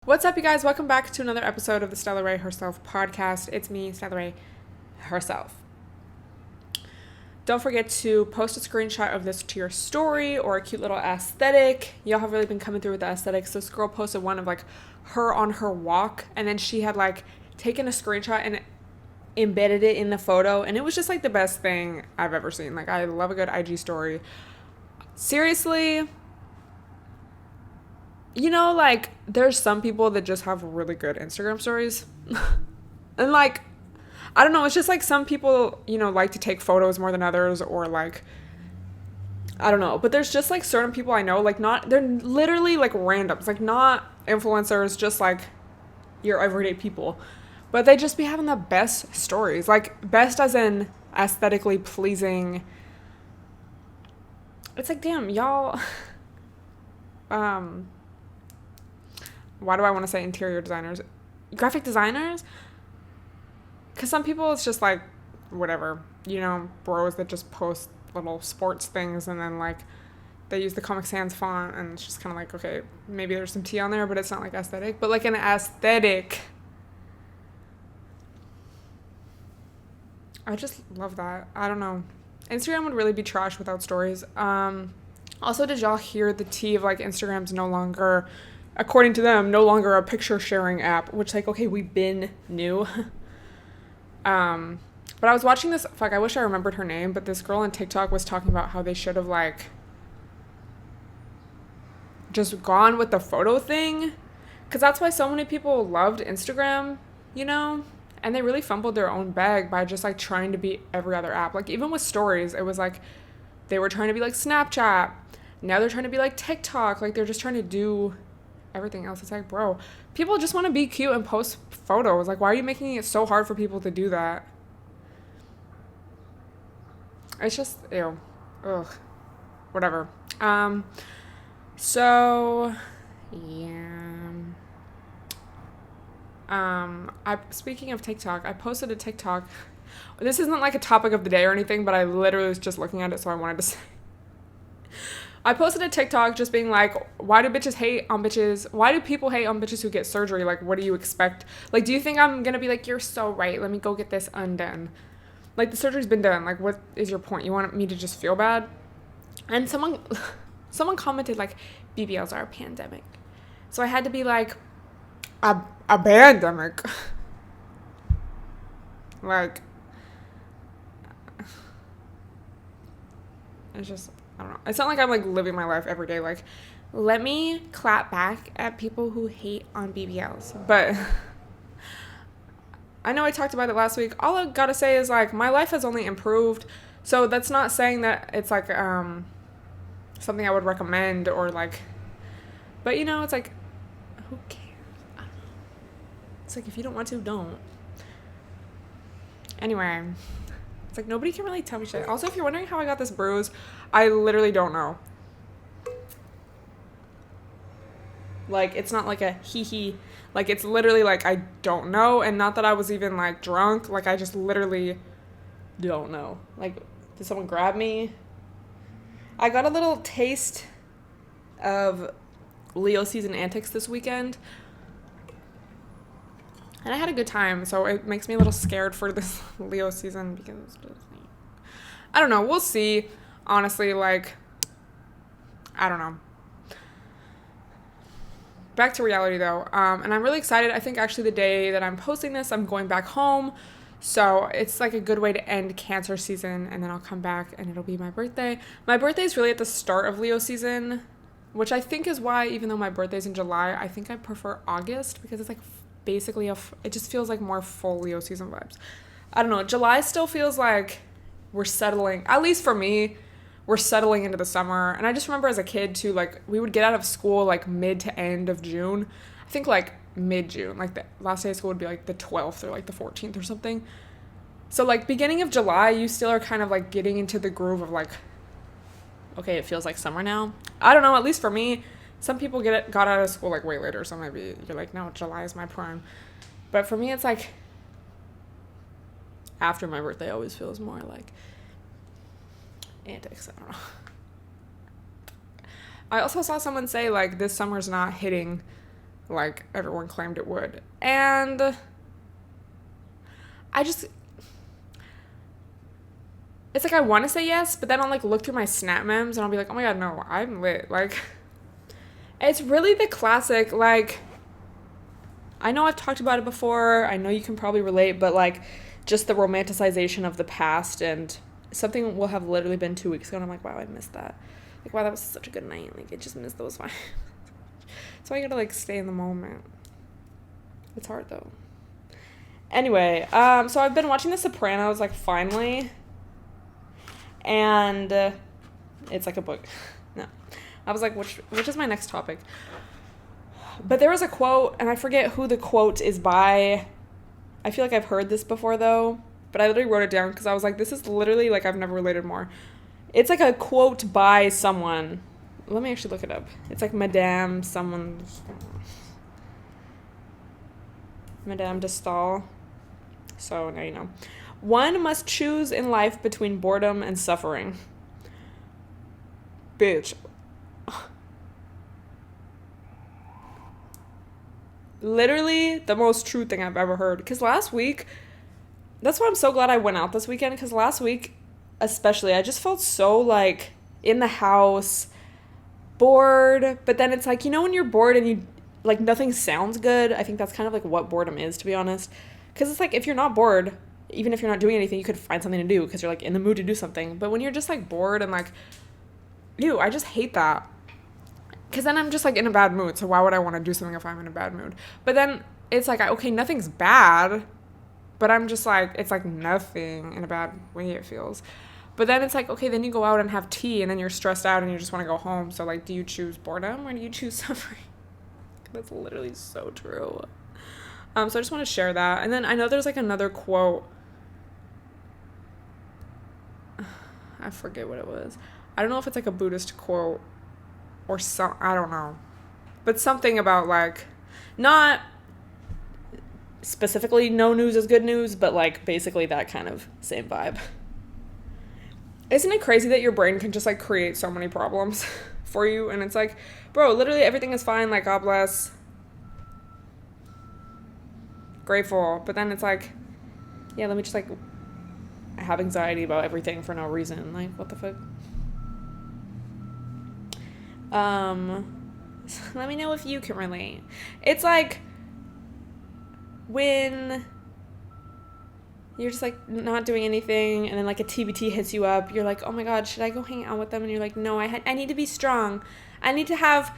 What's up, you guys? Welcome back to another episode of the Stella Ray Herself podcast. It's me, Stella Ray herself. Don't forget to post a screenshot of this to your story or a cute little aesthetic. Y'all have really been coming through with the aesthetics. This girl posted one of like her on her walk, and then she had like taken a screenshot and embedded it in the photo, and it was just like the best thing I've ever seen. Like, I love a good IG story. Seriously, you know, like, there's some people that just have really good Instagram stories. And, like, I don't know, it's just, like, some people, you know, like to take photos more than others, or, like, I don't know. But there's just, like, certain people I know, like, they're literally, like, randoms. Like, not influencers, just, like, your everyday people. But they just be having the best stories. Like, best as in aesthetically pleasing. It's like, damn, y'all... why do I want to say interior designers? Graphic designers? Because some people, it's just like, whatever. You know, bros that just post little sports things and then, like, they use the Comic Sans font, and it's just kind of like, okay, maybe there's some tea on there, but it's not, like, aesthetic. But, like, an aesthetic. I just love that. I don't know. Instagram would really be trash without stories. Also, did y'all hear the tea of, like, Instagram's no longer... according to them, no longer a picture sharing app, which, like, okay, we've been new. But I was watching this, I wish I remembered her name, but this girl on TikTok was talking about how they should have, like, just gone with the photo thing. Because that's why so many people loved Instagram, you know? And they really fumbled their own bag by just, like, trying to be every other app. Like, even with stories, it was like, they were trying to be like Snapchat. Now they're trying to be like TikTok. Like, they're just trying to do... everything else. It's like, bro, people just want to be cute and post photos. Like, why are you making it so hard for people to do that? It's just, ew. Ugh. Whatever. So, yeah. Speaking of TikTok, I posted a TikTok. This isn't like a topic of the day or anything, but I literally was just looking at it, so I wanted to say. I posted a TikTok just being like, why do bitches hate on bitches? Why do people hate on bitches who get surgery? Like, what do you expect? Like, do you think I'm going to be like, you're so right, let me go get this undone? Like, the surgery's been done. Like, what is your point? You want me to just feel bad? And someone commented, like, BBLs are a pandemic. So I had to be like, a pandemic? Like, it's just... I don't know. It's not like I'm, like, living my life every day. Like, let me clap back at people who hate on BBLs. But I know I talked about it last week. All I gotta say is, like, my life has only improved. So that's not saying that it's, like, something I would recommend or, like... But, you know, it's, like, who cares? I don't know. It's, like, if you don't want to, don't. Anyway... It's like, nobody can really tell me shit. Also, if you're wondering how I got this bruise, I literally don't know. Like, it's not like a hee-hee. Like, it's literally like, I don't know. And not that I was even, like, drunk. Like, I just literally don't know. Like, did someone grab me? I got a little taste of Leo season antics this weekend. And I had a good time, so it makes me a little scared for this Leo season because I don't know. We'll see. Honestly, like, I don't know. Back to reality, though. And I'm really excited. I think actually the day that I'm posting this, I'm going back home. So it's like a good way to end Cancer season, and then I'll come back and it'll be my birthday. My birthday is really at the start of Leo season, which I think is why, even though my birthday's in July, I think I prefer August because it's like basically it just feels like more full Leo season vibes. I don't know. July still feels like we're settling, at least for me, we're settling into the summer. And I just remember as a kid too, like, we would get out of school like mid to end of June. I think like mid-June, like the last day of school would be like the 12th or like the 14th or something. So like beginning of July, you still are kind of like getting into the groove of like, okay, it feels like summer now. I don't know, at least for me. Some people got out of school like way later, so maybe you're like, no, July is my prime. But for me, it's like after my birthday always feels more like antics. I don't know. I also saw someone say, like, this summer's not hitting like everyone claimed it would. And it's like I want to say yes, but then I'll like look through my Snap memes and I'll be like, oh my god, no, I'm lit. Like, it's really the classic, like, I know I've talked about it before, I know you can probably relate, but like just the romanticization of the past, and something will have literally been 2 weeks ago and I'm like, wow, I missed that. Like, wow, that was such a good night. Like, I just missed those vibes. So I gotta like stay in the moment. It's hard though. Anyway, so I've been watching The Sopranos, like, finally, and it's like a book. No, I was like, which is my next topic? But there was a quote, and I forget who the quote is by. I feel like I've heard this before though, but I literally wrote it down because I was like, this is literally like I've never related more. It's like a quote by someone. Let me actually look it up. It's like Madame de Stael. So now you know. One must choose in life between boredom and suffering. Bitch. Literally the most true thing I've ever heard. Because last week, that's why I'm so glad I went out this weekend. Because last week, especially, I just felt so like in the house, bored. But then it's like, you know, when you're bored and you like nothing sounds good. I think that's kind of like what boredom is, to be honest. Because it's like, if you're not bored, even if you're not doing anything, you could find something to do because you're like in the mood to do something. But when you're just like bored and like, ew, I just hate that. Because then I'm just like in a bad mood. So why would I want to do something if I'm in a bad mood? But then it's like, okay, nothing's bad. But I'm just like, it's like nothing in a bad way it feels. But then it's like, okay, then you go out and have tea and then you're stressed out and you just want to go home. So like, do you choose boredom or do you choose suffering? That's literally so true. So I just want to share that. And then I know there's like another quote. I forget what it was. I don't know if it's like a Buddhist quote or some, I don't know. But something about like, not specifically no news is good news, but like basically that kind of same vibe. Isn't it crazy that your brain can just like create so many problems for you? And it's like, bro, literally everything is fine. Like, God bless. Grateful. But then it's like, yeah, let me just like have anxiety about everything for no reason. Like, what the fuck? Let me know if you can relate. It's like when you're just like not doing anything and then like a TBT hits you up, you're like, oh my god, should I go hang out with them? And you're like, no, I need to be strong. I need to have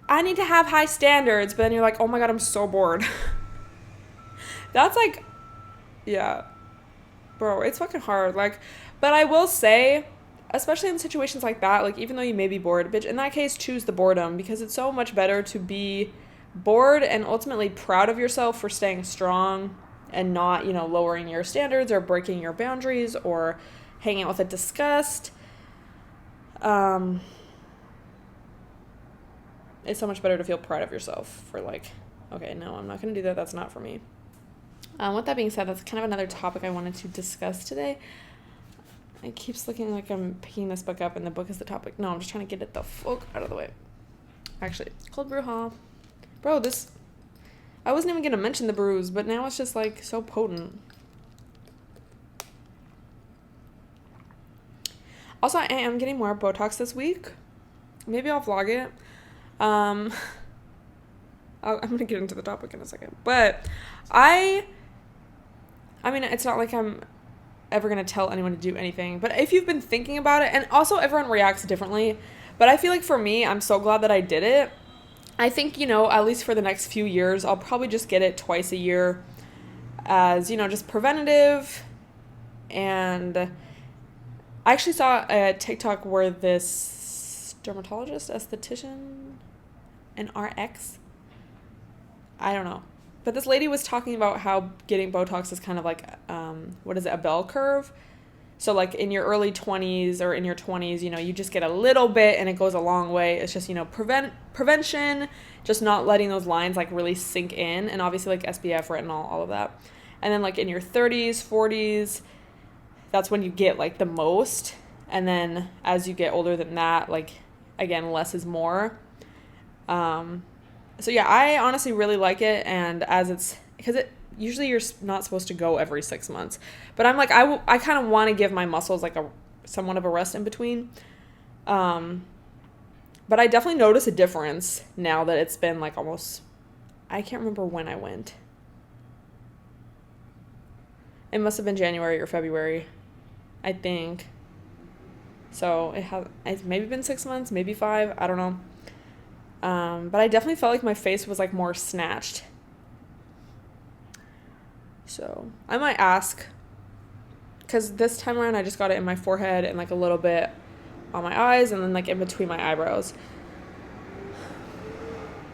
high standards. But then you're like, oh my god, I'm so bored. That's like, yeah, bro, it's fucking hard. Like, but I will say, especially in situations like that, like, even though you may be bored, bitch, in that case, choose the boredom, because it's so much better to be bored and ultimately proud of yourself for staying strong and not, you know, lowering your standards or breaking your boundaries or hanging out with a disgust. It's so much better to feel proud of yourself for like, okay, no, I'm not going to do that. That's not for me. With that being said, that's kind of another topic I wanted to discuss today. It keeps looking like I'm picking this book up and the book is the topic. No, I'm just trying to get it the fuck out of the way. Actually, cold brew haul. Bro, this... I wasn't even going to mention the brews, but now it's just like so potent. Also, I am getting more Botox this week. Maybe I'll vlog it. I'm going to get into the topic in a second. But I mean, it's not like I'm ever going to tell anyone to do anything. But if you've been thinking about it, and also everyone reacts differently. But I feel like for me, I'm so glad that I did it. I think, you know, at least for the next few years, I'll probably just get it twice a year as, you know, just preventative. And I actually saw a TikTok where this dermatologist, esthetician, an RX, I don't know. But this lady was talking about how getting Botox is kind of like, a bell curve. So like in your early 20s or in your 20s, you know, you just get a little bit and it goes a long way. It's just, you know, prevention, just not letting those lines like really sink in. And obviously like SPF, retinol, all of that. And then like in your 30s, 40s, that's when you get like the most. And then as you get older than that, like, again, less is more. So yeah, I honestly really like it, and as it's, because it usually you're not supposed to go every 6 months, but I'm like, I kind of want to give my muscles like a somewhat of a rest in between. But I definitely notice a difference now that it's been like almost, I can't remember when I went. It must have been January or February, I think. So it's maybe been 6 months, maybe 5, I don't know. But I definitely felt like my face was like more snatched. So I might ask, because this time around I just got it in my forehead and like a little bit on my eyes and then like in between my eyebrows.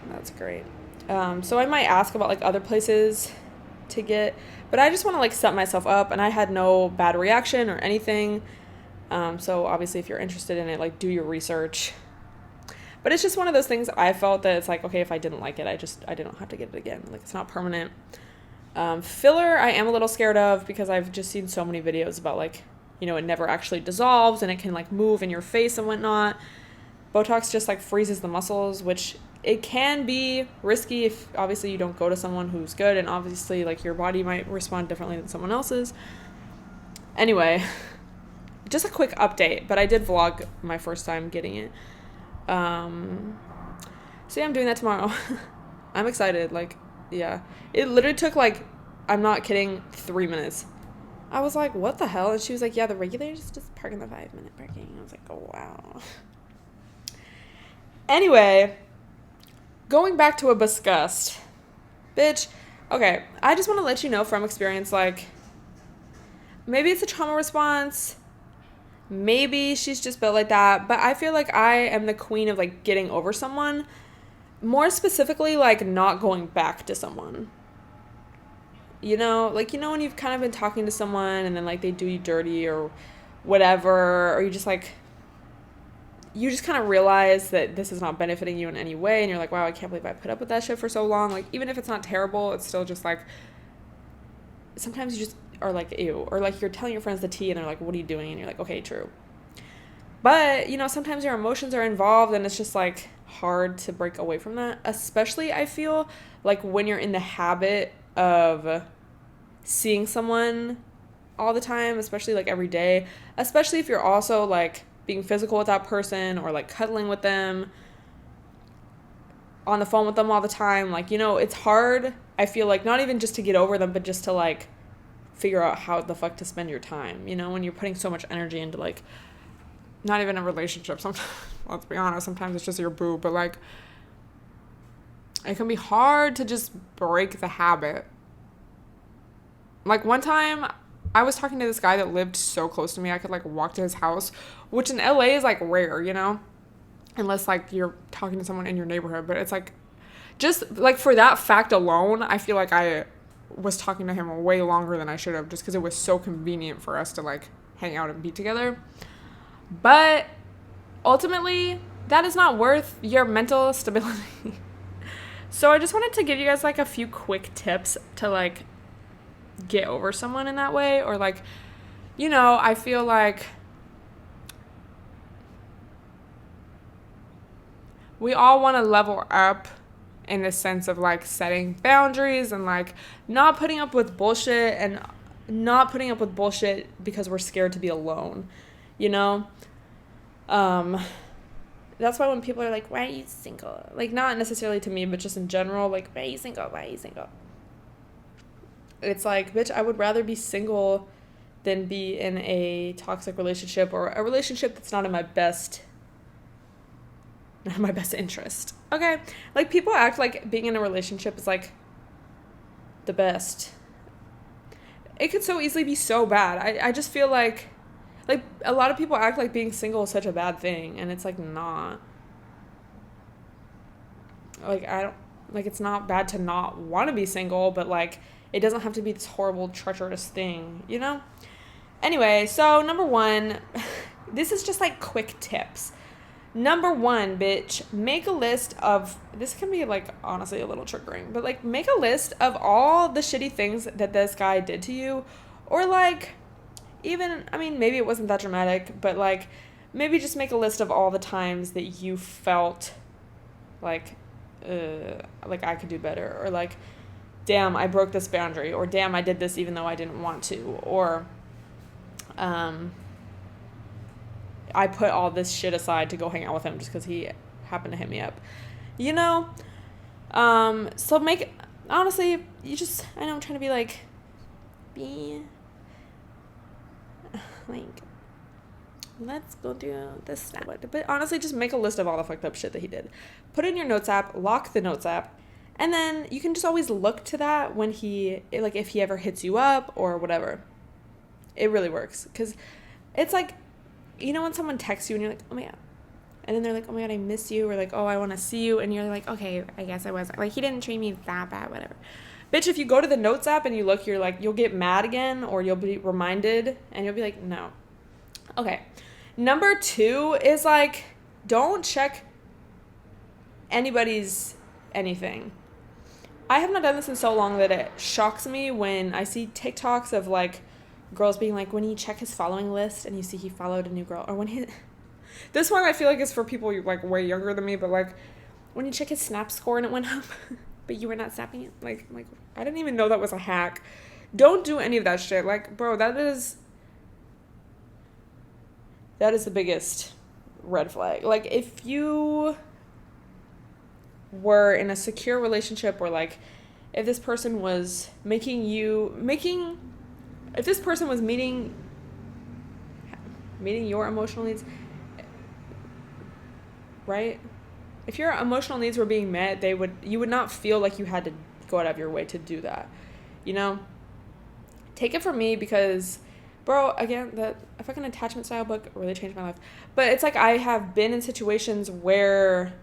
That's great. So I might ask about like other places to get, but I just want to like set myself up, and I had no bad reaction or anything. So obviously if you're interested in it, like do your research. But it's just one of those things I felt that it's like, okay, if I didn't like it, I didn't have to get it again. Like it's not permanent. Filler, I am a little scared of, because I've just seen so many videos about like, you know, it never actually dissolves and it can like move in your face and whatnot. Botox just like freezes the muscles, which it can be risky if obviously you don't go to someone who's good, and obviously like your body might respond differently than someone else's. Anyway, just a quick update, but I did vlog my first time getting it. So yeah, I'm doing that tomorrow. I'm excited. Like, yeah, it literally took like, I'm not kidding, 3 minutes. I was like, what the hell? And she was like, yeah, the regulars just park in the 5-minute parking. I was like, oh wow. Anyway, going back to a bisgust. Bitch, okay, I just want to let you know from experience, like, maybe it's a trauma response, maybe she's just built like that, but I feel like I am the queen of, like, getting over someone. More specifically, like, not going back to someone. You know, like, you know when you've kind of been talking to someone and then, like, they do you dirty or whatever, or you just, like, you just kind of realize that this is not benefiting you in any way, and you're like, wow, I can't believe I put up with that shit for so long. Like, even if it's not terrible, it's still just, like, sometimes you just are like, ew. Or, like, you're telling your friends the tea, and they're like, what are you doing? And you're like, okay, true. But, you know, sometimes your emotions are involved, and it's just, like, hard to break away from that. Especially, I feel, like, when you're in the habit of seeing someone all the time, especially, like, every day. Especially if you're also, like, being physical with that person, or like cuddling with them, on the phone with them all the time. Like, you know, it's hard, I feel like, not even just to get over them, but just to like figure out how the fuck to spend your time, you know, when you're putting so much energy into like, not even a relationship. Sometimes, let's be honest, sometimes it's just your boo, but like, it can be hard to just break the habit. Like, one time I was talking to this guy that lived so close to me, I could, like, walk to his house, which in LA is, like, rare, you know? Unless, like, you're talking to someone in your neighborhood. But it's, like, just, like, for that fact alone, I feel like I was talking to him way longer than I should have, just because it was so convenient for us to, like, hang out and be together. But ultimately, that is not worth your mental stability. So I just wanted to give you guys, like, a few quick tips to, like, get over someone in that way. Or like, you know, I feel like we all want to level up in the sense of like setting boundaries and like not putting up with bullshit, and not putting up with bullshit because we're scared to be alone, you know? That's why when people are like, why are you single? Like, not necessarily to me, but just in general, like, why are you single? Why are you single? It's like, bitch, I would rather be single than be in a toxic relationship, or a relationship that's not in my best interest. Okay? Like, people act like being in a relationship is, like, the best. It could so easily be so bad. I just feel like a lot of people act like being single is such a bad thing, and it's, like, not. Like, it's not bad to not want to be single, but, like, it doesn't have to be this horrible, treacherous thing, you know? Anyway, so number 1, this is just like quick tips. Number 1, bitch, make a list of, this can be like honestly a little triggering, but like make a list of all the shitty things that this guy did to you. Or like, even, I mean, maybe it wasn't that dramatic, but like maybe just make a list of all the times that you felt like like I could do better, or like, damn, I broke this boundary, or damn, I did this even though I didn't want to, or I put all this shit aside to go hang out with him just because he happened to hit me up, you know? So honestly, I know I'm trying to be like, let's go do this stuff. But honestly, just make a list of all the fucked up shit that he did. Put it in your notes app, lock the notes app, and then you can just always look to that when if he ever hits you up or whatever. It really works. Because it's like, you know when someone texts you and you're like, oh my God. And then they're like, oh my God, I miss you. Or like, oh, I want to see you. And you're like, okay, I guess I was. Like, he didn't treat me that bad, whatever. Bitch, if you go to the notes app and you look, you're like, you'll get mad again, or you'll be reminded and you'll be like, no. Okay. Number 2 is like, don't check anybody's anything. I have not done this in so long that it shocks me when I see TikToks of like girls being like, when you check his following list and you see he followed a new girl, or when he, this one I feel like is for people like way younger than me, but like when you check his snap score and it went up, but you were not snapping it, like I didn't even know that was a hack. Don't do any of that shit. Like, bro, that is the biggest red flag. Like, if you were in a secure relationship, or like if this person was if this person was meeting your emotional needs, right? If your emotional needs were being met, you would not feel like you had to go out of your way to do that, you know? Take it from me, because bro, again, a fucking attachment style book really changed my life. But it's like, I have been in situations where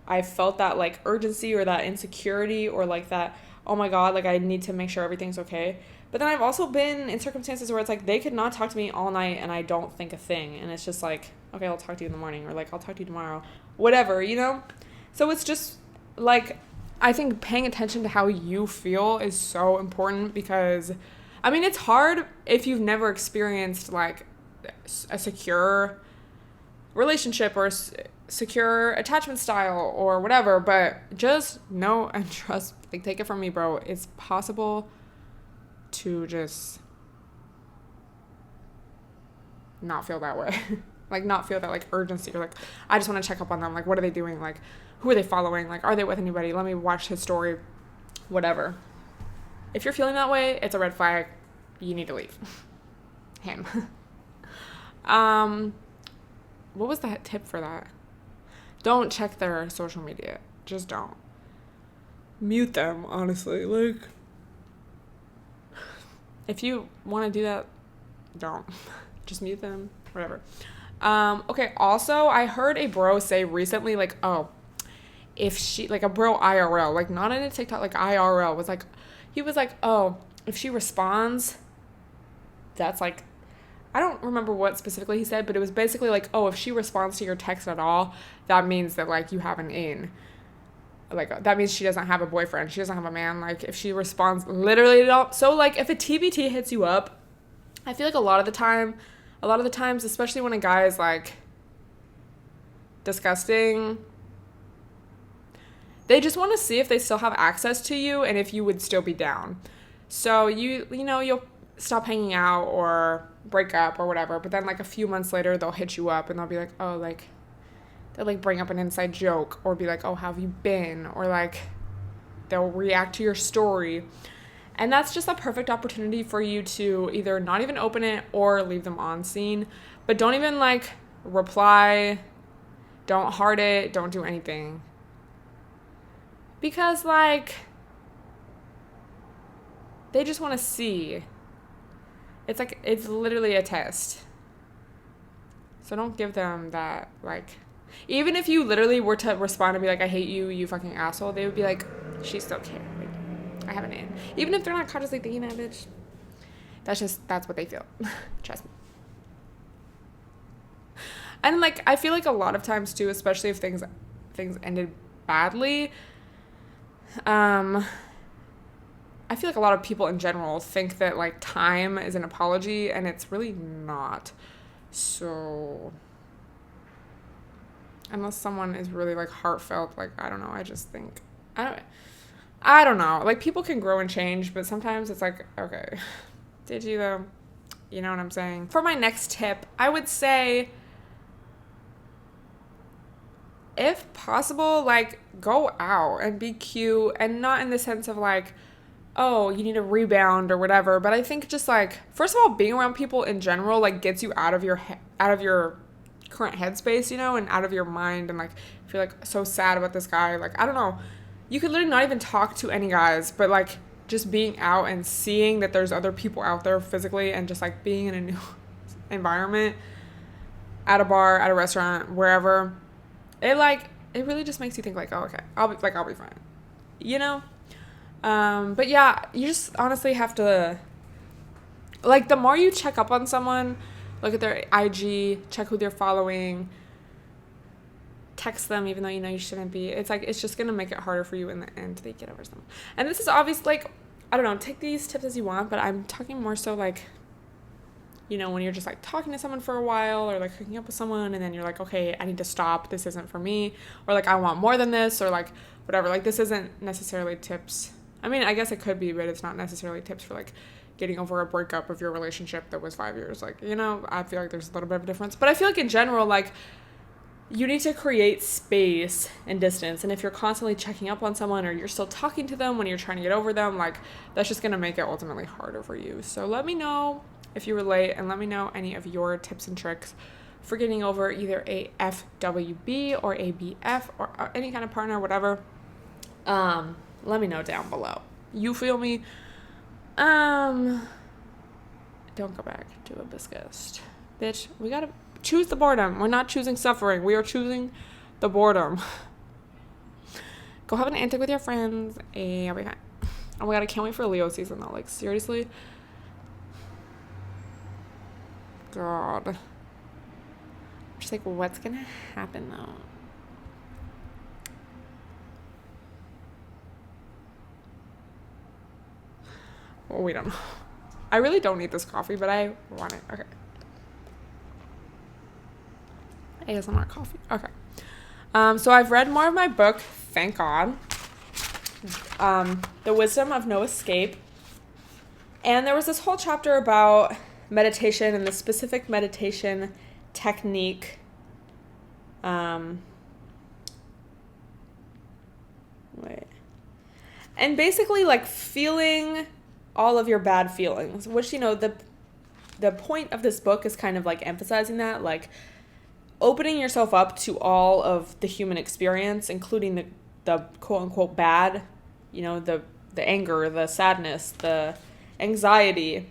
I felt that like urgency or that insecurity, or like that, oh my God, like I need to make sure everything's okay. But then I've also been in circumstances where it's like they could not talk to me all night and I don't think a thing. And it's just like, okay, I'll talk to you in the morning, or like I'll talk to you tomorrow, whatever, you know? So it's just like, I think paying attention to how you feel is so important, because I mean, it's hard if you've never experienced like a secure relationship or secure attachment style or whatever, but just know and trust, like, take it from me, bro, it's possible to just not feel that way. Like, not feel that like urgency, or like, I just want to check up on them, like, what are they doing, like, who are they following, like, are they with anybody, let me watch his story, whatever. If you're feeling that way, it's a red flag. You need to leave him. What was that tip for that? Don't check their social media. Just don't. Mute them, honestly. Like, if you want to do that, don't. Just mute them, whatever. Okay, also, I heard a bro say recently, like, oh, if she, like a bro IRL, like not in a TikTok, like IRL, was like, he was like, oh, if she responds, that's like, I don't remember what specifically he said, but it was basically like, oh, if she responds to your text at all, that means that like you have an in. Like, that means she doesn't have a boyfriend. She doesn't have a man. Like, if she responds literally at all. So like, if a TBT hits you up, I feel like a lot of the times, especially when a guy is like disgusting, they just want to see if they still have access to you and if you would still be down. So you know, you'll stop hanging out or break up or whatever, but then like a few months later they'll hit you up and they'll be like, oh, like, they'll like bring up an inside joke, or be like, oh, how have you been, or like they'll react to your story. And that's just a perfect opportunity for you to either not even open it or leave them on scene. But don't even like reply, don't heart it, don't do anything, because like they just want to see. It's like, it's literally a test. So don't give them that, like, even if you literally were to respond and be like, I hate you, you fucking asshole, they would be like, she still cares. Like, I have an in. Even if they're not consciously thinking that, bitch. That's what they feel. Trust me. And like, I feel like a lot of times too, especially if things ended badly, I feel like a lot of people in general think that like time is an apology, and it's really not. So unless someone is really like heartfelt, like, I don't know, I just think I don't know. Like, people can grow and change, but sometimes it's like, okay, did you though? You know what I'm saying? For my next tip, I would say, if possible, like, go out and be cute, and not in the sense of like, oh, you need a rebound or whatever. But I think just like, first of all, being around people in general, like, gets you out of your current headspace, you know, and out of your mind. And like, if you're like so sad about this guy, like, I don't know, you could literally not even talk to any guys, but like, just being out and seeing that there's other people out there physically, and just like being in a new environment, at a bar, at a restaurant, wherever, it really just makes you think like, oh, okay, I'll be fine, you know. But yeah, you just honestly have to, like, the more you check up on someone, look at their IG, check who they're following, text them even though you know you shouldn't be, it's like, it's just gonna make it harder for you in the end to get over someone. And this is obvious, like, I don't know, take these tips as you want, but I'm talking more so like, you know, when you're just like talking to someone for a while, or like hooking up with someone, and then you're like, okay, I need to stop, this isn't for me, or like, I want more than this, or like whatever. Like, this isn't necessarily tips. I mean, I guess it could be, but it's not necessarily tips for like getting over a breakup of your relationship that was 5 years. Like, you know, I feel like there's a little bit of a difference, but I feel like in general, like, you need to create space and distance. And if you're constantly checking up on someone, or you're still talking to them when you're trying to get over them, like, that's just going to make it ultimately harder for you. So let me know if you relate, and let me know any of your tips and tricks for getting over either a FWB or a BF, or any kind of partner, whatever. Let me know down below. You feel me? Don't go back to a bisgust. Bitch, we gotta choose the boredom. We're not choosing suffering. We are choosing the boredom. Go have an antic with your friends, and I'll be fine. Oh my god, I can't wait for Leo season though. Like, seriously? God. I'm just like, what's gonna happen though? Well, we don't know. I really don't need this coffee, but I want it. Okay. ASMR coffee. Okay. So I've read more of my book, thank God. The Wisdom of No Escape. And there was this whole chapter about meditation and the specific meditation technique. And basically, like, feeling all of your bad feelings, which, you know, the point of this book is kind of like emphasizing that, like, opening yourself up to all of the human experience, including the quote unquote bad, you know, the anger, the sadness, the anxiety.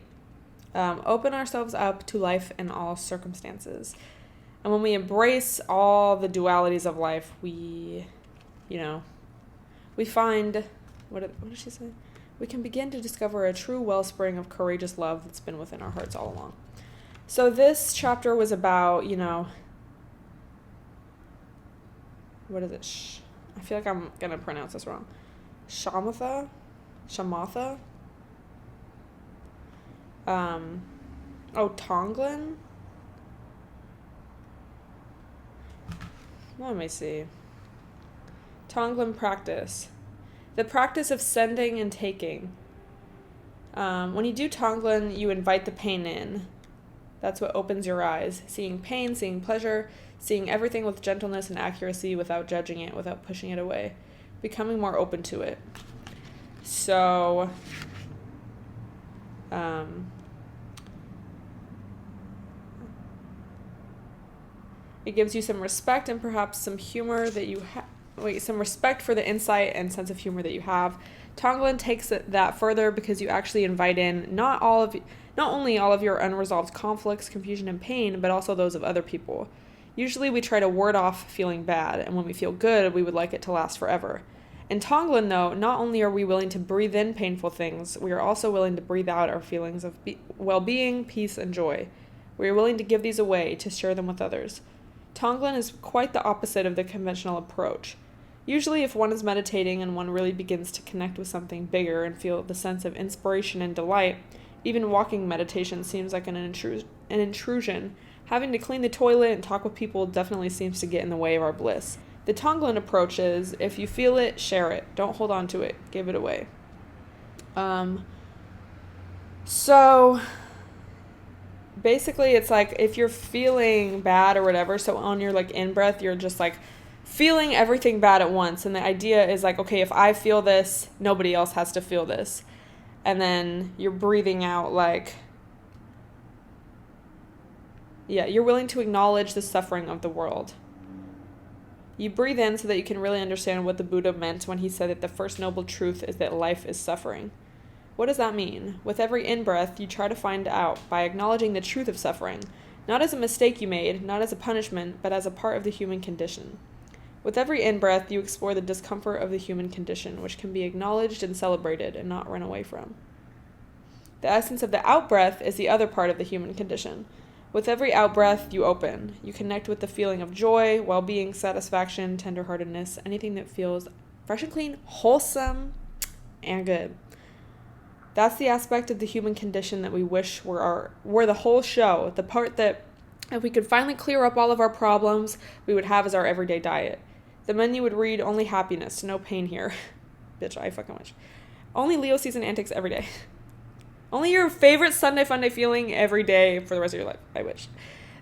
Open ourselves up to life in all circumstances. And when we embrace all the dualities of life, we find, what did she say? We can begin to discover a true wellspring of courageous love that's been within our hearts all along. So this chapter was about, you know, what is it? I feel like I'm going to pronounce this wrong. Shamatha? Tonglen? Let me see. Tonglen practice. The practice of sending and taking. When you do Tonglen, you invite the pain in. That's what opens your eyes. Seeing pain, seeing pleasure, seeing everything with gentleness and accuracy without judging it, without pushing it away. Becoming more open to it. So, it gives you some respect and perhaps some humor that you have. Some respect for the insight and sense of humor that you have. Tonglen takes that further because you actually invite in not only all of your unresolved conflicts, confusion, and pain, but also those of other people. Usually we try to ward off feeling bad, and when we feel good, we would like it to last forever. In Tonglen, though, not only are we willing to breathe in painful things, we are also willing to breathe out our feelings of well-being, peace, and joy. We are willing to give these away, to share them with others. Tonglen is quite the opposite of the conventional approach. Usually, if one is meditating and one really begins to connect with something bigger and feel the sense of inspiration and delight, even walking meditation seems like an intrusion. Having to clean the toilet and talk with people definitely seems to get in the way of our bliss. The Tonglen approach is, if you feel it, share it. Don't hold on to it. Give it away. So basically it's like if you're feeling bad or whatever, so on your like in-breath, you're just like feeling everything bad at once. And the idea is like, okay, if I feel this, nobody else has to feel this. And then you're breathing out like, yeah, you're willing to acknowledge the suffering of the world. You breathe in so that you can really understand what the Buddha meant when he said that the first noble truth is that life is suffering. What does that mean? With every in-breath, you try to find out by acknowledging the truth of suffering, not as a mistake you made, not as a punishment, but as a part of the human condition. With every in-breath, you explore the discomfort of the human condition, which can be acknowledged and celebrated and not run away from. The essence of the out-breath is the other part of the human condition. With every out-breath, you open. You connect with the feeling of joy, well-being, satisfaction, tenderheartedness, anything that feels fresh and clean, wholesome, and good. That's the aspect of the human condition that we wish were the whole show, the part that if we could finally clear up all of our problems, we would have as our everyday diet. The menu would read, only happiness, no pain here. Bitch, I fucking wish. Only Leo season antics every day. Only your favorite Sunday fun day feeling every day for the rest of your life. I wish.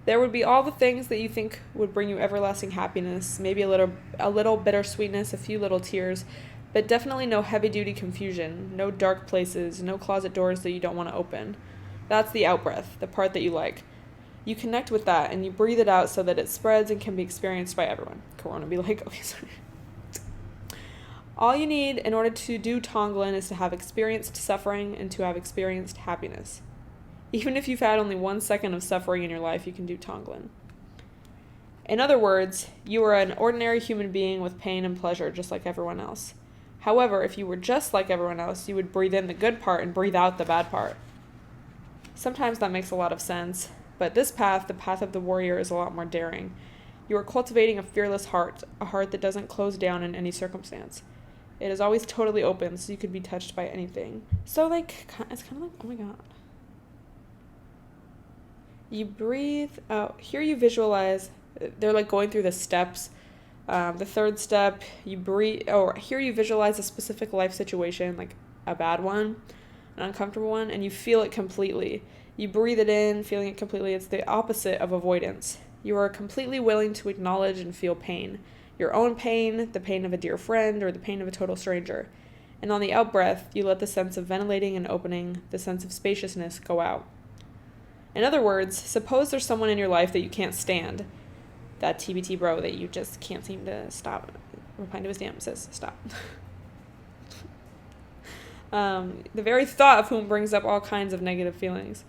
There would be all the things that you think would bring you everlasting happiness, maybe a little bittersweetness, a few little tears, but definitely no heavy-duty confusion, no dark places, no closet doors that you don't want to open. That's the out-breath, the part that you like. You connect with that, and you breathe it out so that it spreads and can be experienced by everyone. Corona be like, okay, sorry. All you need in order to do Tonglen is to have experienced suffering and to have experienced happiness. Even if you've had only 1 second of suffering in your life, you can do Tonglen. In other words, you are an ordinary human being with pain and pleasure just like everyone else. However, if you were just like everyone else, you would breathe in the good part and breathe out the bad part. Sometimes that makes a lot of sense, but this path, the path of the warrior, is a lot more daring. You are cultivating a fearless heart, a heart that doesn't close down in any circumstance. It is always totally open, so you could be touched by anything. So, like, it's kind of like, oh my god. You breathe out. Here you visualize, they're like going through the steps. The third step, you breathe, or here you visualize a specific life situation, like a bad one, an uncomfortable one, and you feel it completely. You breathe it in, feeling it completely. It's the opposite of avoidance. You are completely willing to acknowledge and feel pain. Your own pain, the pain of a dear friend, or the pain of a total stranger. And on the out-breath, you let the sense of ventilating and opening, the sense of spaciousness, go out. In other words, suppose there's someone in your life that you can't stand. That TBT bro that you just can't seem to stop. Replying to his DM says, stop. The very thought of whom brings up all kinds of negative feelings.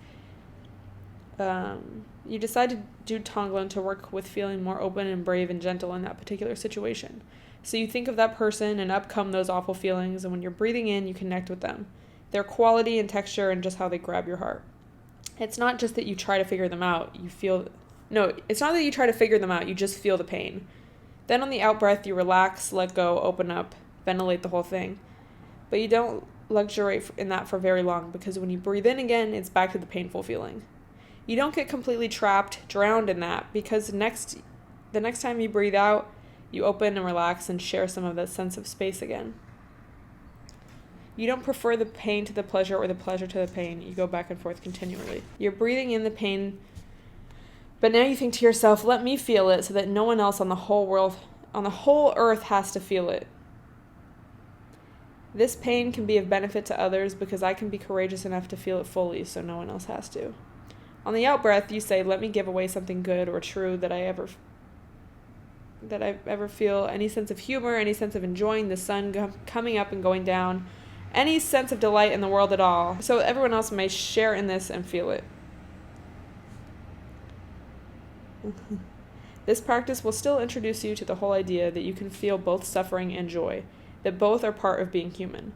You decide to do Tonglen to work with feeling more open and brave and gentle in that particular situation. So you think of that person and up come those awful feelings, and when you're breathing in, you connect with them. Their quality and texture and just how they grab your heart. It's not just that you try to figure them out. It's not that you try to figure them out. You just feel the pain. Then on the out-breath, you relax, let go, open up, ventilate the whole thing. But you don't luxuriate in that for very long, because when you breathe in again, it's back to the painful feeling. You don't get completely trapped, drowned in that, because the next time you breathe out, you open and relax and share some of that sense of space again. You don't prefer the pain to the pleasure or the pleasure to the pain. You go back and forth continually. You're breathing in the pain, but now you think to yourself, let me feel it so that no one else on the whole earth has to feel it. This pain can be of benefit to others because I can be courageous enough to feel it fully so no one else has to. On the out-breath, you say, let me give away something good or true that I ever feel, any sense of humor, any sense of enjoying the sun coming up and going down, any sense of delight in the world at all, so everyone else may share in this and feel it. This practice will still introduce you to the whole idea that you can feel both suffering and joy, that both are part of being human.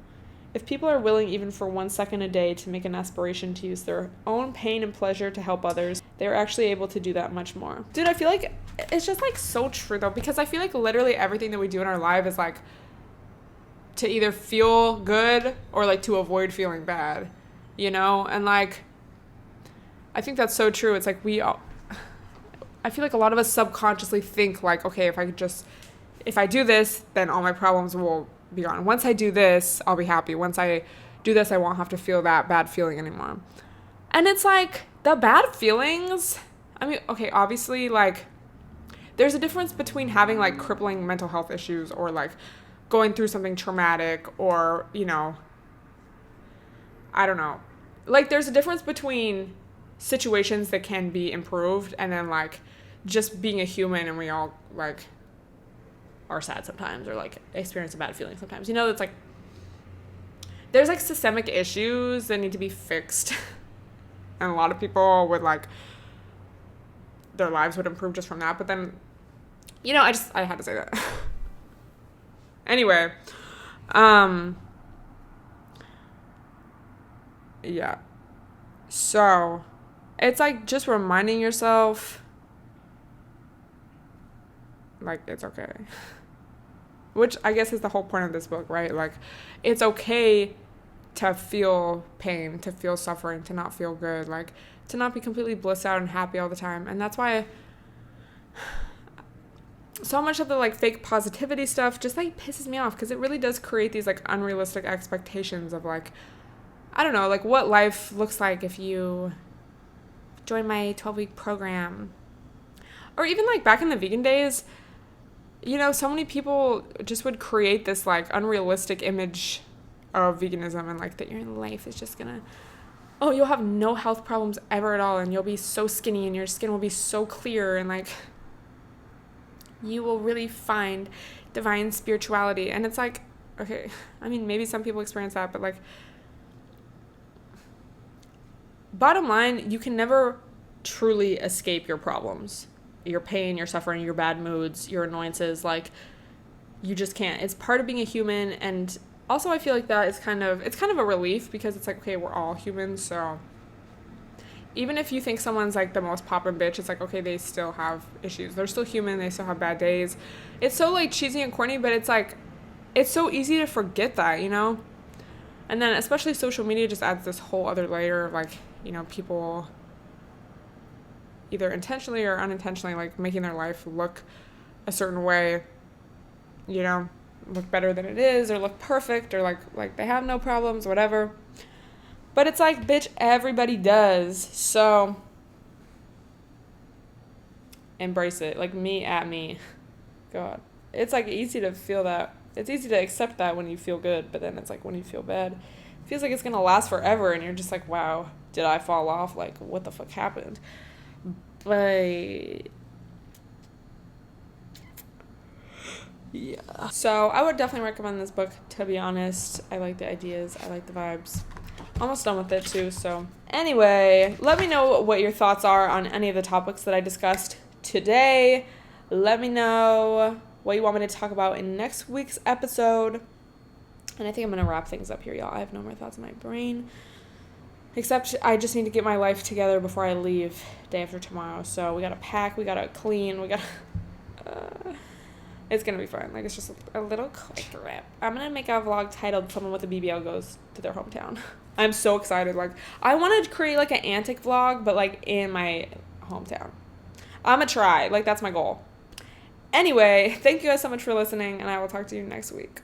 If people are willing even for 1 second a day to make an aspiration to use their own pain and pleasure to help others, they are actually able to do that much more. Dude, I feel like it's just like so true though, because I feel like literally everything that we do in our life is like to either feel good or like to avoid feeling bad, you know? And like, I think that's so true. It's like I feel like a lot of us subconsciously think like, okay, if I do this, then all my problems will be gone. Once I do this, I'll be happy. Once I do this, I won't have to feel that bad feeling anymore. And it's like, the bad feelings, I mean, okay, obviously, like, there's a difference between having, like, crippling mental health issues or, like, going through something traumatic or, you know, I don't know. Like, there's a difference between situations that can be improved and then, like, just being a human and we all, like, are sad sometimes or, like, experience a bad feeling sometimes. You know, it's like, there's, like, systemic issues that need to be fixed. And a lot of people would, like, their lives would improve just from that. But then, you know, I had to say that. Anyway, yeah. So, it's, like, just reminding yourself, like, it's okay. Which I guess is the whole point of this book, right? Like, it's okay to feel pain, to feel suffering, to not feel good, like, to not be completely blissed out and happy all the time. And that's why so much of the, like, fake positivity stuff just, like, pisses me off, because it really does create these, like, unrealistic expectations of, like, I don't know, like, what life looks like if you join my 12-week program. Or even, like, back in the vegan days, you know, so many people just would create this, like, unrealistic image of veganism, and, like, that your life is just gonna, oh, you'll have no health problems ever at all, and you'll be so skinny, and your skin will be so clear, and, like, you will really find divine spirituality. And it's like, okay, I mean, maybe some people experience that, but, like, bottom line, you can never truly escape your problems, your pain, your suffering, your bad moods, your annoyances. Like, you just can't. It's part of being a human. And also, I feel like that is kind of a relief, because it's like, okay, we're all humans, so even if you think someone's, like, the most poppin' bitch, it's like, okay, they still have issues. They're still human. They still have bad days. It's so, like, cheesy and corny, but it's, like, it's so easy to forget that, you know? And then especially social media just adds this whole other layer of, like, you know, people either intentionally or unintentionally, like, making their life look a certain way, you know, look better than it is, or look perfect, or, like they have no problems, whatever. But it's like, bitch, everybody does. So embrace it. Like, me at me. God. It's, like, easy to feel that. It's easy to accept that when you feel good, but then it's like, when you feel bad, it feels like it's going to last forever, and you're just like, wow, did I fall off? Like, what the fuck happened? But yeah. So I would definitely recommend this book, to be honest. I like the ideas. I like the vibes. Almost done with it too. So anyway, let me know what your thoughts are on any of the topics that I discussed today. Let me know what you want me to talk about in next week's episode. And I think I'm going to wrap things up here, y'all. I have no more thoughts in my brain. Except I just need to get my life together before I leave day after tomorrow. So we got to pack, we got to clean, we got to... it's going to be fun. Like, it's just a little quick wrap. I'm going to make a vlog titled Someone with a BBL Goes to Their Hometown. I'm so excited. Like, I want to create, like, an antic vlog, but, like, in my hometown. I'm going to try. Like, that's my goal. Anyway, thank you guys so much for listening, and I will talk to you next week.